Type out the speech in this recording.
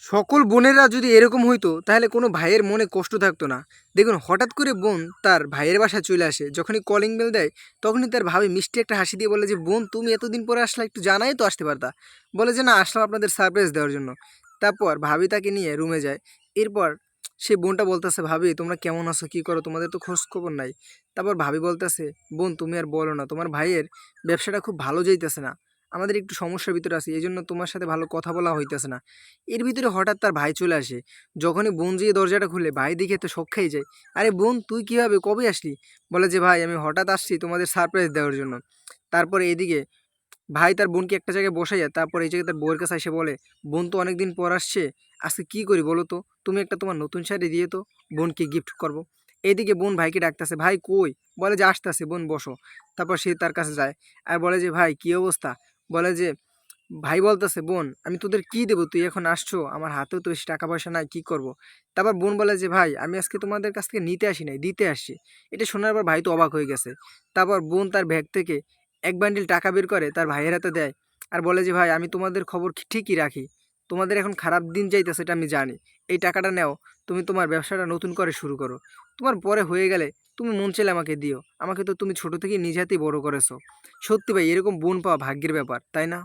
সকল বোনেরা যদি এরকম হইতো তাহলে কোনো ভাইয়ের মনে কষ্ট থাকতো না। দেখুন হঠাৎ করে বোন তার ভাইয়ের বাসায় চলে আসে। যখনই কলিং বেল দেয় তখনই তার ভাবি মিষ্টি একটা হাসি দিয়ে বলে যে, "বোন তুমি এতদিন পরে আসলা, একটু জানাই তো আসতে পারতা।" বলে যে, "না আসলাম আপনাদের সারপ্রাইজ দেওয়ার জন্য।" তারপর ভাবি তাকে নিয়ে রুমে যায়। এরপর সে বোনটা বলতেছে, "ভাবি তোমরা কেমন আছো? কি করো? তোমাদের তো খোঁজ খবর নাই।" তারপর ভাবি বলতেছে, "বোন তুমি আর বলো না, তোমার ভাইয়ের ব্যবসাটা খুব ভালো যাইতেছে না। আমাদের একটু সমস্যার ভিতরে আছি। এজন্য তোমার সাথে ভালো কথা বলা হইতেছে না।" এর ভিতরে হঠাৎ তার ভাই চলে আসে। যখনই বোন যেয়ে দরজাটা খুলে ভাই দেখে তো শক খেয়ে যায়। "আরে বোন তুই কিভাবে? কবে আসলি?" বলে যে, "ভাই আমি হঠাৎ আসছি তোমাদের সারপ্রাইজ দেওয়ার জন্য।" তারপরে এদিকে ভাই তার বোনকে একটা জায়গায় বসাইয়া তারপর এই জায়গায় তার বউয়ের কাছে এসে বলে, "বোন তো অনেকদিন পর আসছে। আজকে কি করি বলো তো? তুমি একটা তোমার নতুন শাড়ি দিয়ে তো বোনকে গিফট করব।" এদিকে বোন ভাইকে ডাকতেছে, "ভাই কই?" বলে যে, "আসতেছে বোন বসো।" তারপর সে তার কাছে যায় আর বলে যে, "ভাই কি অবস্থা?" বলে যে ভাই বলতেছে, "বোন আমি তোদের কি দেবো? তুই এখন আসছো, আমার হাতেও তো বেশি টাকা পয়সা নাই, কি করব?" তারপর বোন বলে যে, "ভাই আমি আজকে তোমাদের কাছ থেকে নিতে আসি নাই, দিতে আসছি।" এটা শোনার পর ভাই তো অবাক হয়ে গেছে। তারপর বোন তার ব্যাগ থেকে এক বান্ডিল টাকা বের করে তার ভাইয়ের হাতে দেয় আর বলে যে, "ভাই আমি তোমাদের খবর ঠিকই রাখি। তোমাদের এখন খারাপ দিন যাইতেছে এটা আমি জানি। এই টাকাটা নেও, তুমি তোমার ব্যবসাটা নতুন করে শুরু করো। তোমার পরে হয়ে গেলে তুমি মন চাইলে আমাকে দিও। আমাকে তো তুমি ছোট থেকেই নিজ হাতেই বড় করেছো।" সত্যি ভাই এরকম বোন পাওয়া ভাগ্যের ব্যাপার, তাই না?